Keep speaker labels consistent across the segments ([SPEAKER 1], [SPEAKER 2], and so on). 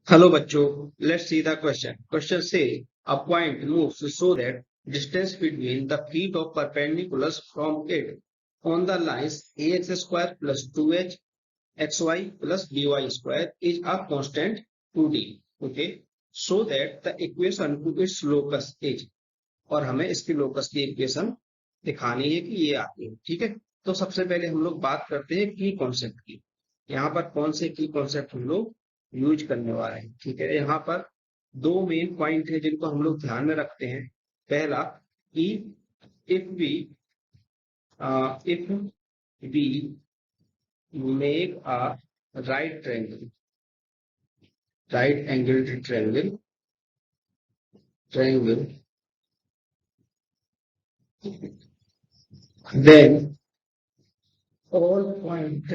[SPEAKER 1] Hello बच्चों, let's see the question. Question say a point moves so that distance between the feet of perpendiculars from it on the lines ax square plus 2h xy plus by square is a constant 2d. Okay, so that the equation to its locus is और हमें इसकी locus की equation दिखानी है कि ये आती है। ठीक है, तो सबसे पहले हम लोग बात करते हैं की कॉन्सेप्ट की। यहाँ पर कौन से की कॉन्सेप्ट हम लोग यूज करने वाले हैं। ठीक है, यहाँ पर दो मेन पॉइंट है जिनको हम लोग ध्यान में रखते हैं। पहला कि if we make a right angle triangle then all point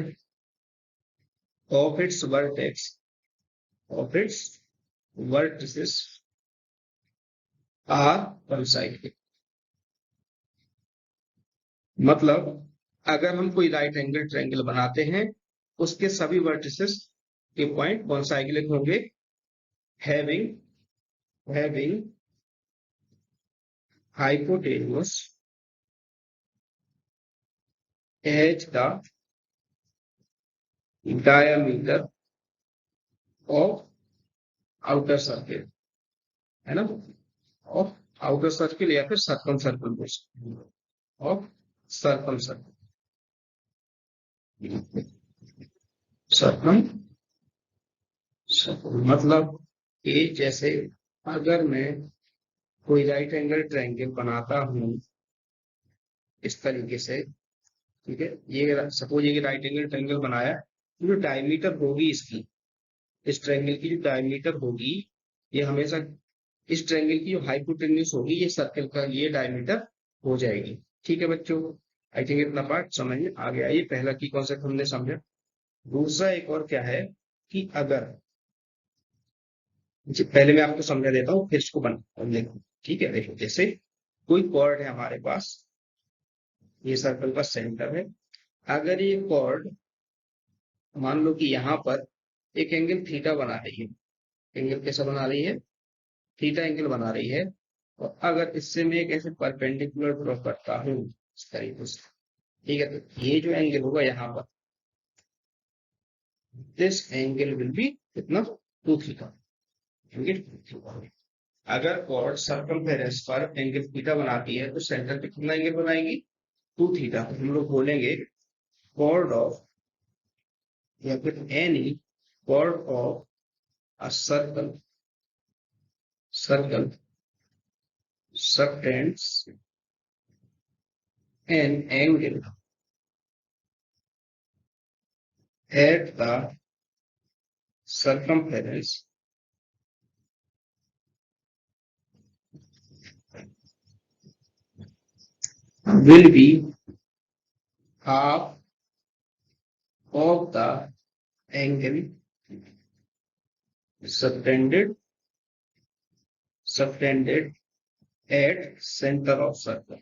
[SPEAKER 1] of its vertices are concyclic। मतलब अगर हम कोई राइट एंगल ट्रायंगल बनाते हैं उसके सभी वर्टिसेस के पॉइंट कॉन्साइक्लिक होंगे, having hypotenuse as the diameter of outer circle, है ना, ऑफ आउटर सर्किल या फिर circumcircle of circum circum. मतलब कि जैसे अगर मैं कोई राइट एंगल ट्रायंगल बनाता हूं इस तरीके से, ठीक है, ये सपोज ये राइट एंगल ट्रायंगल बनाया, जो डायमीटर होगी इसकी, इस ट्रायंगल की जो डायमीटर होगी, ये हमेशा इस ट्रायंगल की जो हाइपोटेन्यूज होगी ये सर्कल का ये डायमीटर हो जाएगी। ठीक है बच्चों, आई थिंक इतना पार्ट समझ में आ गया। ये पहला की कॉन्सेप्ट हमने समझा। दूसरा एक और क्या है कि अगर पहले मैं आपको समझा देता हूँ फिर इसको बना देखो। ठीक है, देखो जैसे कोई कॉर्ड है हमारे पास, ये सर्कल का सेंटर है। अगर ये कॉर्ड मान लो कि यहाँ पर एक एंगल थीटा बना रही है, एंगल कैसा बना रही है, थीटा एंगल बना रही है, और अगर इससे मैं एक ऐसे परपेंडिकुलर ड्रॉ करता हूँ इस तरीके से, ठीक है, तो ये जो एंगल होगा यहाँ पर, दिस एंगल विल बी कितना, 2 थीटा। अगर कॉर्ड सर्कमफेरेंस पर एंगल थीटा बनाती है तो सेंटर पे कितना एंगल बनाएगी, 2 थीटा। तो हम लोग बोलेंगे कॉर्ड ऑफ या फिर any chord of a circle subtends an angle at the circumference will be half of the angle subtended at center of circle,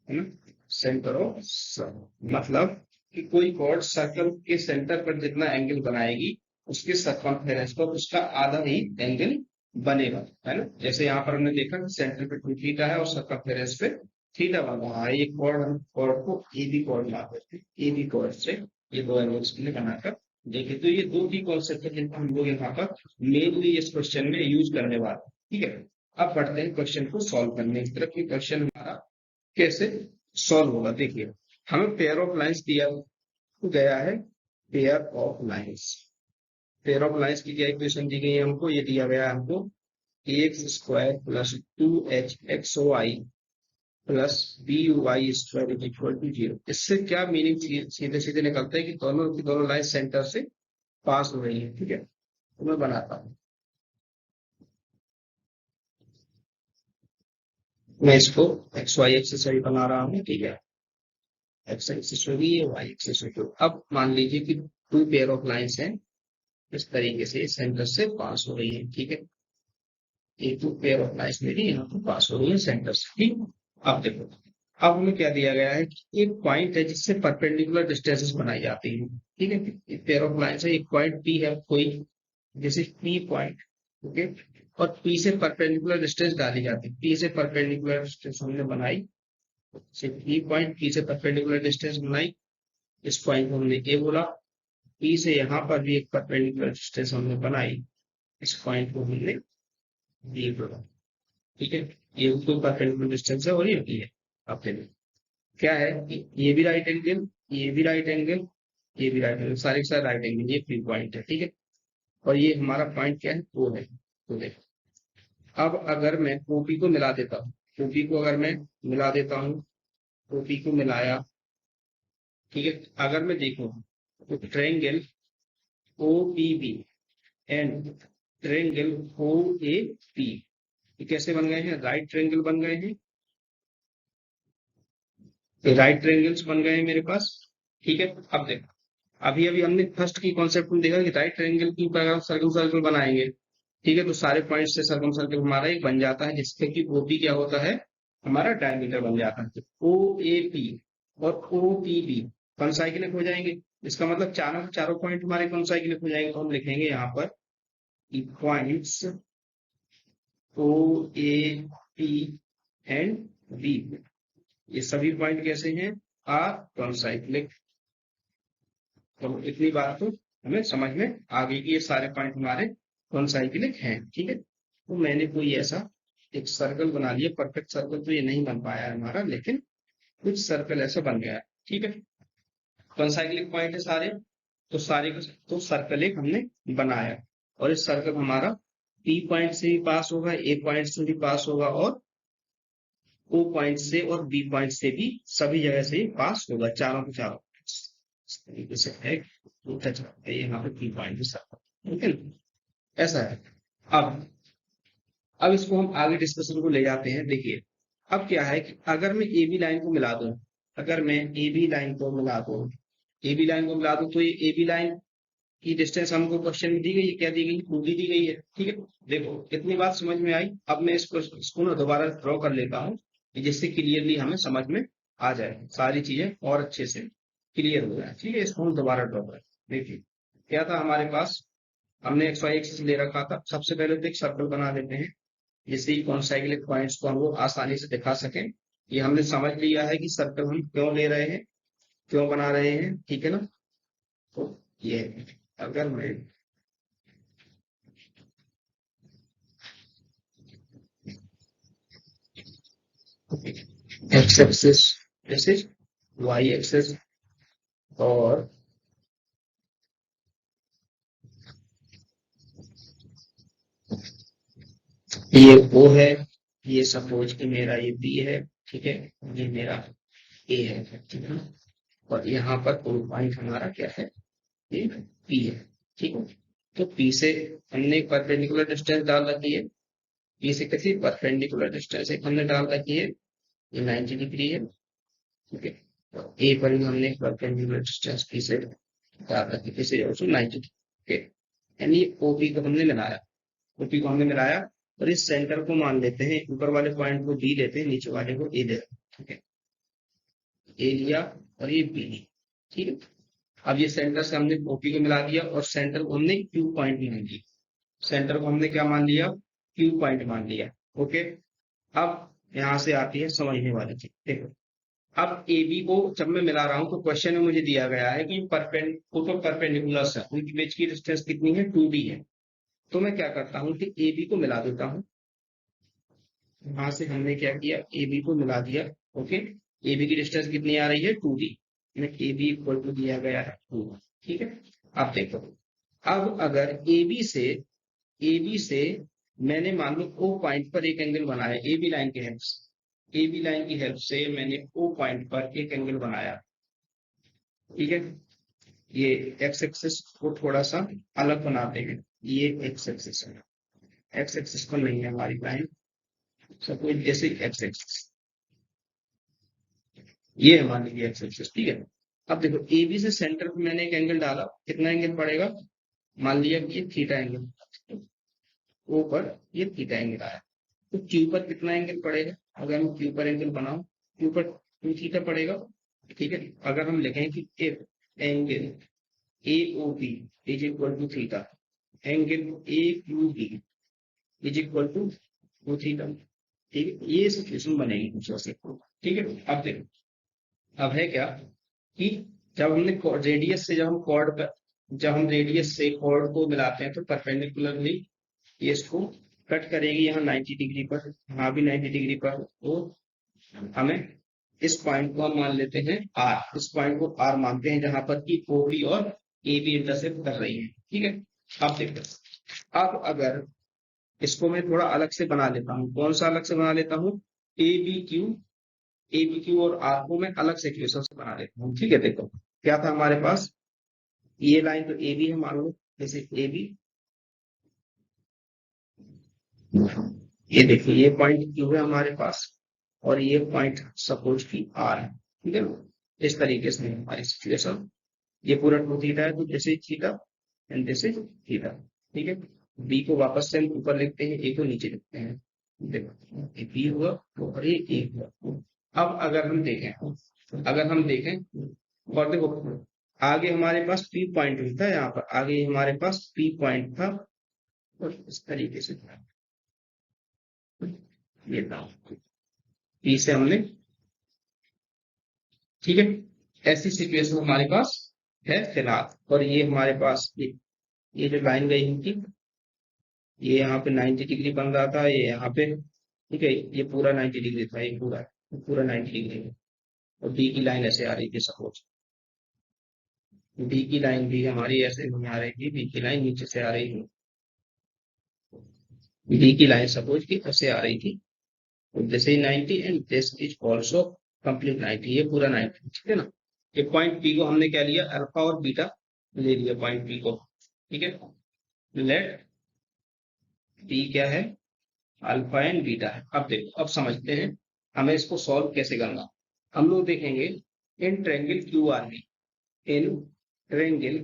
[SPEAKER 1] है ना, सेंटर ऑफ सर्कल। मतलब कि कोई कॉर्ड सर्कल के सेंटर पर जितना एंगल बनाएगी उसके सर्कमफेरेंस पर उसका आधा ही एंगल बनेगा, है ना। जैसे यहाँ पर हमने देखा कि सेंटर पे 2 थीटा है और सर्कमफेरेंस पे थीटा बन रहा है। ये कॉर्ड, हम कॉर्ड को ए बी कॉर्ड मान लेते हैं, ए बी कॉर्ड से ये दो एंगल्स के लिए बनाकर देखे। तो ये दो ही कॉन्सेप्ट है जिनको हम लोग यहाँ पर मेनली इस क्वेश्चन में यूज करने वाले हैं। ठीक है, अब बढ़ते हैं क्वेश्चन को सॉल्व करने की तरफ। क्वेश्चन हमारा कैसे सॉल्व होगा, देखिए हमें पेयर ऑफ लाइंस दिया गया है। पेयर ऑफ लाइंस की क्या इक्वेशन दी गई है हमको, ये दिया गया है हमको x square plus 2h xy plus b y square is equal to 0। इससे क्या मीनिंग सीधे सीधे निकलता है कि दोनों की दोनों लाइन सेंटर से पास हो रही है। ठीक है, तो मैं बनाता हूँ, मैं इसको एक्स वाई एक्सिस बना रहा हूँ। ठीक है, एक्स एक्सिस होगी, ये वाई एक्सिस होगी। अब मान लीजिए कि 2 पेयर ऑफ लाइंस हैं, इस तरीके से सेंटर से पास हो रही है। ठीक है, ये 2 पेयर ऑफ लाइंस मेरी यहाँ पर पास हो रही है सेंटर से। ठीक, अब देखो, अब हमें क्या दिया गया है कि एक पॉइंट है जिससे परपेंडिकुलर डिस्टेंसेस बनाई जाती हैं। ठीक है, एक पेयर ऑफ लाइंस है, एक पॉइंट पी है कोई, this is P point, okay. और पी से परपेंडिकुलर डिस्टेंस डाली जाती है, पी से परपेंडिकुलर डिस्टेंस हमने बनाई, पी पॉइंट, पी से परपेंडिकुलर डिस्टेंस बनाई, इस पॉइंट को हमने ए बोला। पी से यहाँ पर भी एक परपेंडिकुलर डिस्टेंस हमने बनाई, इस पॉइंट को हमने बी बोला, ठीक है। ये तो परपेंडिकुलर डिस्टेंस है और ये बी है। अब देखो क्या है कि ये भी राइट एंगल, ये भी राइट एंगल, ये भी राइट एंगल, सारे के सारे राइट एंगल, ये पी पॉइंट है, ठीक है। और ये हमारा पॉइंट क्या है, ओ है। तो देखो अब अगर मैं ओपी को मिला देता हूँ, ओपी को अगर मैं मिला देता हूँ, ओपी को मिलाया, ठीक है। अगर मैं देखूं तो triangle O P B and triangle O A P, ये कैसे बन गए हैं, राइट ट्रायंगल बन गए हैं, राइट ट्रायंगल्स बन गए हैं मेरे पास, ठीक है। अब देखो अभी अभी हमने फर्स्ट की कॉन्सेप्ट में देखा कि राइट ट्रायंगल की ऊपर अगर हम सर्कल सर्कल बनाएंगे, ठीक है, तो सारे पॉइंट से सर्कल सर्कल हमारा एक बन जाता है, जिससे कि ओपी क्या होता है, हमारा डायमीटर बन जाता है। ओ ए पी और ओ पी बी कॉन्साइक्लिक हो जाएंगे, इसका मतलब चारों चारों पॉइंट हमारे कॉन्साइक्लिक हो जाएंगे। तो हम लिखेंगे यहाँ पर points O A P and B, ये सभी पॉइंट कैसे हैं, आर कॉन्साइक्लिक। तो इतनी बात तो हमें समझ में आ गई कि ये सारे पॉइंट हमारे कॉन्साइक्लिक हैं, ठीक है। तो मैंने कोई ऐसा एक सर्कल बना लिया, परफेक्ट सर्कल तो ये नहीं बन पाया है हमारा, लेकिन कुछ सर्कल ऐसा बन गया है, ठीक है। कॉन्साइक्लिक पॉइंट है सारे, तो सारे तो सर्कल एक हमने बनाया, और इस सर्कल हमारा पी पॉइंट से भी पास होगा, ए पॉइंट से भी पास होगा, और ओ पॉइंट से और बी पॉइंट से भी, सभी जगह से ही पास होगा, चारों के चारों इस तरीके से है, टच करते हैं यहाँ पे पी पॉइंट के साथ, ठीक है ना? ऐसा है। अब अब इसको हम आगे डिस्कशन को ले जाते हैं। देखिए अब क्या है कि अगर मैं ए बी लाइन को मिला दूं, अगर मैं ए बी लाइन को मिला दूं, ए बी लाइन को मिला दूं, तो ये ए बी लाइन की डिस्टेंस हमको क्वेश्चन में दी गई है, क्या दी गई है, 2D दी गई है, ठीक है। देखो इतनी बात समझ में आई। अब मैं इसको ना दोबारा ड्रॉ कर लेता हूँ, जिससे क्लियरली हमें समझ में आ जाए, सारी चीजें और अच्छे से क्लियर हो जाए, ठीक है। इसको हम दोबारा ड्रॉ करें। देखिए क्या था हमारे पास, हमने एक्स वाई एक्सिस ले रखा था। सबसे पहले तो एक सर्कल बना देते हैं, जिससे कि कॉन्साइक्लिक पॉइंट्स को हम लोग आसानी से दिखा सकें। ये हमने समझ लिया है कि सर्कल हम क्यों ले रहे हैं, क्यों बना रहे हैं, ठीक है ना। तो ये है। अगर मैं x axis, this is y axis, और ये ओ है, ये सपोज कि मेरा ये बी है, ठीक है, ये मेरा ए है, ठीक है। और यहाँ पर पॉइंट हमारा क्या है, ये पी है, ठीक है। तो पी से हमने एक परपेंडिकुलर डिस्टेंस डाल रखी है, पी से किसी परपेंडिकुलर डिस्टेंस एक हमने डाल रखी है, ये 90 डिग्री है, ठीक है। और ए पर भी हमने एक परपेंडिकुलर डिस्टेंस पी से डाल रखी है, इसे ऑल्सो 90 डिग्री, यानी ओपी को हमने मिलाया, ओपी को हमने मिलाया। और इस सेंटर को मान लेते हैं, ऊपर वाले पॉइंट को बी लेते हैं, नीचे वाले को ए लेते हैं, ठीक है। ए लिया और ये बी ली, ठीक है। अब ये सेंटर से हमने ओपी को मिला दिया, और सेंटर को हमने क्यू पॉइंट मान लिया, सेंटर को हमने क्या मान लिया, क्यू पॉइंट मान लिया, ओके। अब यहां से आती है समझने वाली चीज, देखो अब ए बी को जब मैं मिला रहा हूं, तो क्वेश्चन में मुझे दिया गया है कि परपेंडिकुलर है, उनके बीच की डिस्टेंस कितनी है, 2D है। तो मैं क्या करता हूँ कि ए बी को मिला देता हूँ, वहां से हमने क्या किया, ए बी को मिला दिया, ओके। ए बी की डिस्टेंस कितनी आ रही है, 2D, में ए बी इक्वल टू दिया गया है 2, ठीक है। अब देखो, अब अगर ए बी से मैंने मान लो ओ पॉइंट पर एक एंगल बनाया, ए बी लाइन की हेल्प से, ए बी लाइन की हेल्प से मैंने ओ पॉइंट पर एक एंगल बनाया, ठीक है। ये एक्स एक्सिस को थोड़ा सा अलग बनाते हैं, ये एक्स एक्सिस है, एक्स एक्सिस पर नहीं है हमारी लाइन, सपोज जैसे एक्स एक्सिस, ये हमारे लिए एक्स एक्सिस, ठीक है। अब देखो ए बी से सेंटर पे मैंने एक एंगल डाला, कितना एंगल पड़ेगा, मान लिया कि ये थीटा एंगल, ओ पर ये थीटा एंगल आया, तो क्यू पर कितना एंगल पड़ेगा, अगर मैं क्यू पर एंगल बनाऊं, क्यू पर 2 थीटा पड़ेगा, ठीक है। अगर हम लिखें कि if angle A O B is equal to theta, angle A Q B is equal to 2 theta. ठीक है, ये सिचुएशन बनेगी कुछ ऐसे। ठीक है, अब देखो, अब है क्या कि जब हमने रेडियस से जब हम रेडियस से कॉर्ड को मिलाते हैं तो परपेंडिकुलरली ये इसको कट करेगी यहाँ 90 डिग्री पर, यहाँ भी 90 डिग्री पर। तो हमें इस पॉइंट को हम मान लेते हैं आर, इस पॉइंट को आर मानते हैं जहां पर कि ओबी और ए बी इंटरसेक्ट कर रही है। ठीक है, अब देखो, अब अगर इसको मैं थोड़ा अलग से बना लेता हूँ, कौन सा अलग से बना लेता हूँ, ए बी क्यू और आर को मैं अलग से इक्वेशन से बना लेता हूँ। ठीक है, देखो क्या था हमारे पास, ये लाइन तो ए बी है मान लो, जैसे ए बी, ये देखिए ये पॉइंट क्यू है हमारे पास और ये पॉइंट सपोज की आर है। ठीक है ना, इस तरीके से हमारी सिचुएशन, ये पूरा 2 थीटा है तो this is theta and this is theta. ठीक है, बी को वापस से हम ऊपर लिखते हैं, ए को नीचे लिखते हैं। देखो ये बी हुआ और ये ए हुआ। अब अगर हम देखें और देखो, आगे हमारे पास पी पॉइंट भी था, यहाँ पर आगे हमारे पास पी पॉइंट था और इस तरीके से था, ये था पी से हमने। ठीक है, ऐसी सिचुएशन हमारे पास है फिलहाल। और ये हमारे पास ये जो लाइन गई इनकी, ये यहाँ पे 90 डिग्री बन रहा था, ये यहाँ पे। ठीक है, ये पूरा 90 डिग्री था, ये पूरा 90 डिग्री है। और डी की लाइन ऐसे आ रही थी सपोज, डी की लाइन भी हमारी ऐसे नहीं आ रही थी, डी की लाइन नीचे से आ रही थी, डी की लाइन सपोज की ऐसे आ रही थी। This is 90 and this is also complete 90, ये पूरा 90। ठीक है ना, ये पॉइंट पी को हमने क्या लिया, अल्फा और बीटा ले लिया पॉइंट पी को। ठीक है, लेट पी क्या है, अल्फा एंड बीटा है। अब देखो, अब समझते हैं हमें इसको सॉल्व कैसे करना। हम लोग देखेंगे in triangle Q R B, in triangle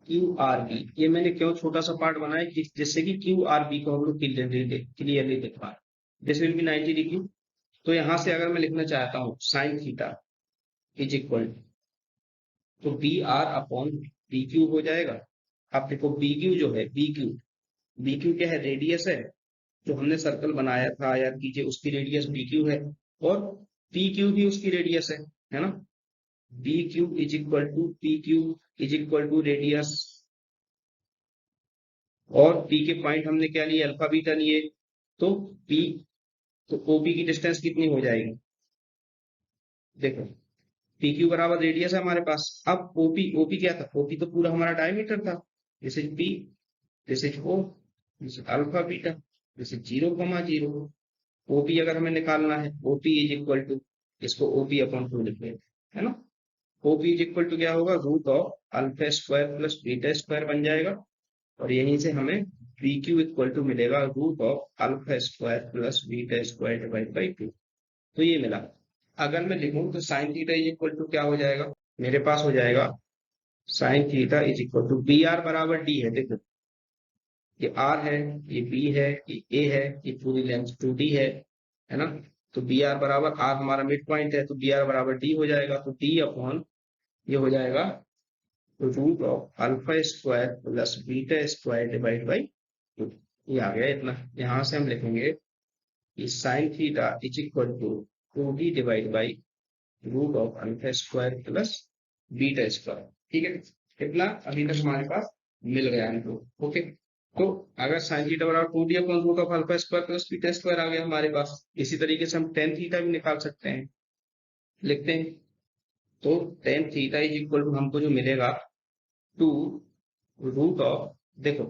[SPEAKER 1] Q R B, ये मैंने क्यों छोटा सा पार्ट बनाया जिससे कि क्यू आर बी को हम लोग क्लियरली देख पाए। This will be 90 degree. तो यहां से अगर मैं लिखना चाहता हूँ sine theta is equal to B R upon B Q हो जाएगा। अब देखो बी क्यू जो है, बी क्यू क्या है, रेडियस है जो हमने सर्कल बनाया था, याद कीजिए उसकी रेडियस बी क्यू है और पी क्यू भी उसकी रेडियस है ना। B Q is equal to radius, और पी के पॉइंट हमने क्या लिए, अल्फा बीटा लिए। तो पी, तो ओपी की डिस्टेंस कितनी हो जाएगी, देखो पी क्यू बराबर रेडियस है हमारे पास। अब ओपी क्या था, ओपी तो पूरा हमारा डायमीटर था। This is P, this is O, this is alpha beta, this is 0,0। OP अगर हमें निकालना है, ओपी इज इक्वल टू, इसको ओपी अपॉन 2 लिख लेते है ना। ओपी इज इक्वल टू क्या होगा, root of alpha square plus beta square बन जाएगा। और यहीं से हमें बी क्यू इक्वल टू मिलेगा root of alpha square plus beta square divide by 2। तो ये मिला। अगर मैं लिखूं तो sine theta is equal to क्या हो जाएगा, मेरे पास हो जाएगा sine theta is equal to B R बराबर डी है। देखो ये आर है, ये बी है, ये ए है, ये पूरी लेंथ 2D है ना। तो बी आर बराबर, आर हमारा मिड पॉइंट है तो बी आर बराबर डी हो जाएगा। तो डी अपॉन ये हो जाएगा root of alpha square plus beta square divide by 2। ये आ गया इतना। यहां से हम लिखेंगे कि sine theta is equal to 2D divide by root of alpha square plus beta square. ठीक है, इतना अभी तक हमारे पास मिल गया हमको। ओके, तो अगर साइन थीटा बराबर 2D upon root of alpha square plus beta square आ गया हमारे पास। इसी तरीके से हम टेन थीटा भी निकाल सकते हैं, लिखते हैं। तो tan theta is equal to हमको जो मिलेगा 2 रूट ऑफ, देखो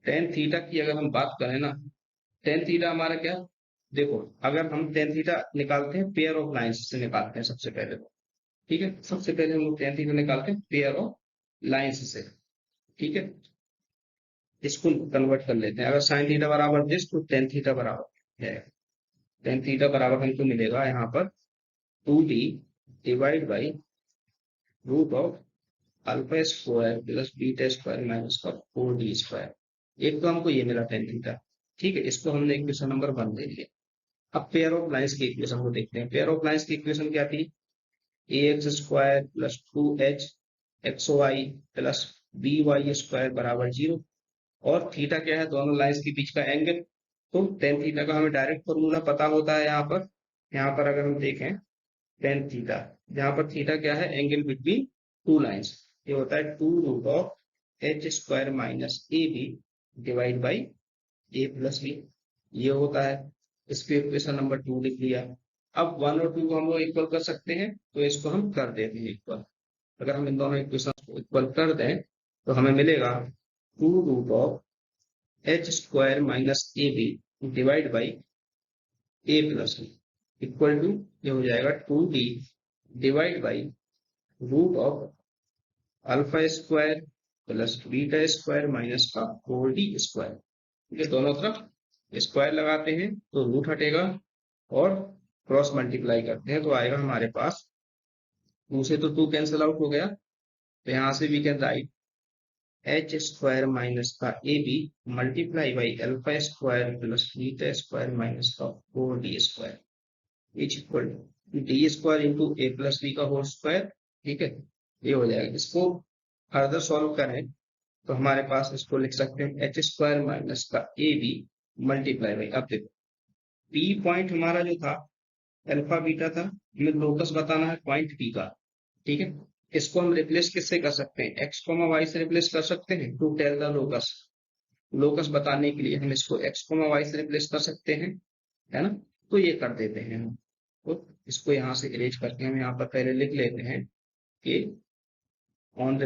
[SPEAKER 1] टेन थीटा की अगर हम बात करें ना, टेन थीटा हमारा क्या, देखो अगर हम टेन थीटा निकालते हैं पेयर ऑफ लाइन्स से निकालते हैं सबसे पहले तो। ठीक है, सबसे पहले हम लोग टेन थीटा निकालते हैं पेयर ऑफ लाइन्स से। ठीक है, इसको कन्वर्ट कर लेते हैं। अगर साइन थीटा बराबर दिस तो टेन थीटा बराबर है, टेन थीटा बराबर हमको मिलेगा यहाँ पर 2D divide by root of alpha square plus beta square minus का 4D स्क्वायर। एक तो हमको ये मिला टेन थीटा। ठीक है, इसको हमने इक्वेशन नंबर 1 दे दिया। अब पेयर ऑफ लाइन्स की इक्वेशन को देखते हैं। पेयर ऑफ लाइन्स की इक्वेशन क्या थी, ax square plus 2h xy plus by square बराबर 0। और थीटा क्या है, दोनों लाइंस के बीच का एंगल। तो टेन थीटा का हमें डायरेक्ट फॉर्मूला पता होता है। यहाँ पर अगर हम देखें टेन थीटा, यहाँ पर थीटा क्या है, एंगल बिटवीन टू लाइंस, ये होता है 2√h² minus a b divide by a plus b, ये होता है। इसके इक्वेशन नंबर 2 लिख लिया। अब 1 और 2 को हम लोग इक्वल कर सकते हैं, तो इसको हम कर देते हैं इक्वल। अगर हम इन दोनों इक्वेशन को इक्वल कर दें तो हमें मिलेगा 2√h² minus a b divide by a plus b equal to, ये हो जाएगा 2d divide by √α² plus β² minus का 4d²। ये दोनों तरफ स्क्वायर लगाते हैं तो रूट हटेगा और क्रॉस मल्टीप्लाई करते हैं तो आएगा हमारे पास, 2 से तो 2 कैंसिल आउट हो गया, तो यहाँ से we can write h² minus का A B multiply by α² plus β² minus का 4d² is equal to d² into A plus B का होल स्क्वायर। ठीक है, ये हो जाएगा। इसको फर्दर सॉल्व करें तो हमारे पास इसको लिख सकते हैं h² माइनस का ए बी मल्टीप्लाई बाई, अब देखो पी पॉइंट हमारा जो था अल्फा बीटा था, हमें लोकस बताना है पॉइंट पी का। ठीक है, इसको हम रिप्लेस किससे कर सकते हैं, x, y से रिप्लेस कर सकते हैं to tell the locus. Locus बताने के लिए हम इसको x, y से रिप्लेस कर सकते हैं, है ना। तो ये कर देते हैं हम। तो इसको यहाँ से इरेज करके हम यहाँ पर पहले लिख लेते हैं कि on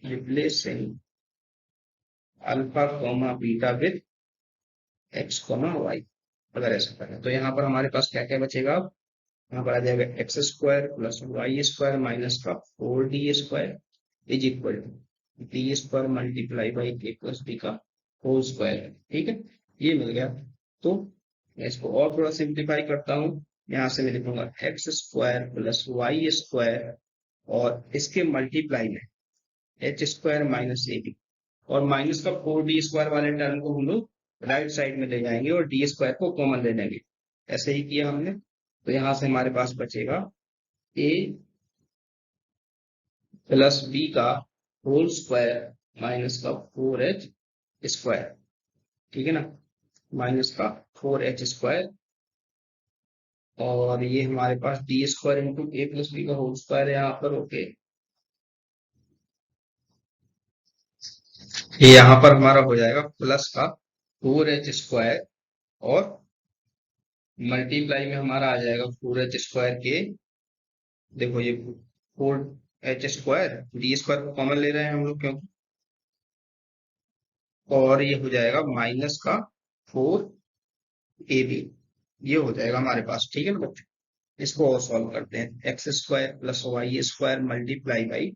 [SPEAKER 1] replacing alpha comma beta with x, y, अगर ऐसा करें तो यहाँ पर हमारे पास क्या क्या बचेगा। अब यहाँ पर आ जाएगा x² प्लस y² माइनस का 4d² is equal to d² multiply by a plus B का होल स्क्वायर। ठीक है, ये मिल गया। तो मैं इसको और थोड़ा सिंप्लीफाई करता हूँ, यहाँ से मैं लिखूंगा x² प्लस y² और इसके मल्टीप्लाई में h² माइनस ए बी, और माइनस का 4d² वाले टर्म को हम लोग राइट साइड में ले जाएंगे और d² को कॉमन ले लेंगे। ऐसे ही किया हमने, तो यहां से हमारे पास बचेगा a प्लस बी का होल स्क्वायर माइनस का 4h²। ठीक है ना, माइनस का 4h², और ये हमारे पास d² into A plus B का होल स्क्वायर है यहाँ पर। ओके, ये यहाँ पर हमारा हो जाएगा प्लस का 4h² और मल्टीप्लाई में हमारा आ जाएगा 4h² के, देखो ये 4h², d² को कॉमन ले रहे हैं हम लोग क्योंकि, और ये हो जाएगा माइनस का 4ab, ये हो जाएगा हमारे पास। ठीक है ना बच्चों, इसको और सॉल्व करते हैं। x² plus y² multiply by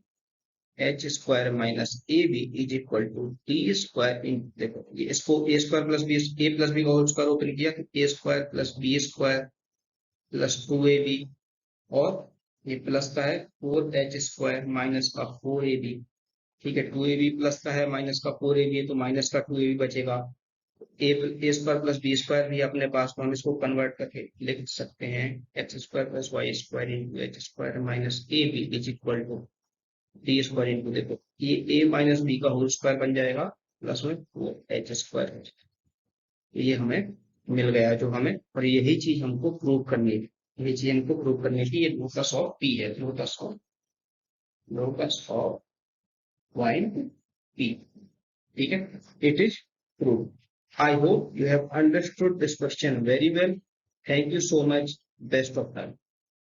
[SPEAKER 1] h² minus a b is equal to d²। देखो ये इसको a² plus b, a plus B का होल स्क्वायर ओपन किया तो a² plus b² plus 2ab, और ये प्लस का है 4h² माइनस का 4ab। ठीक है, 2ab प्लस का है माइनस का 4ab है तो माइनस का 2ab बचेगा। a² प्लस b² भी अपने पास, तो हम इसको कन्वर्ट करके लिख सकते हैं x² plus y² into h² minus a b is equal to d² into, देखो ये a माइनस बी का होल स्क्वायर बन जाएगा प्लस में 4h²। ये हमें मिल गया जो हमें, और यही चीज हमको प्रूव करनी है, ये चीज हमको प्रूव करने की, ये लोकस ऑफ पी है, लोकस ऑफ पॉइंट पी। ठीक है, it is prove. I hope you have understood this question very well. Thank you so much. Best of luck.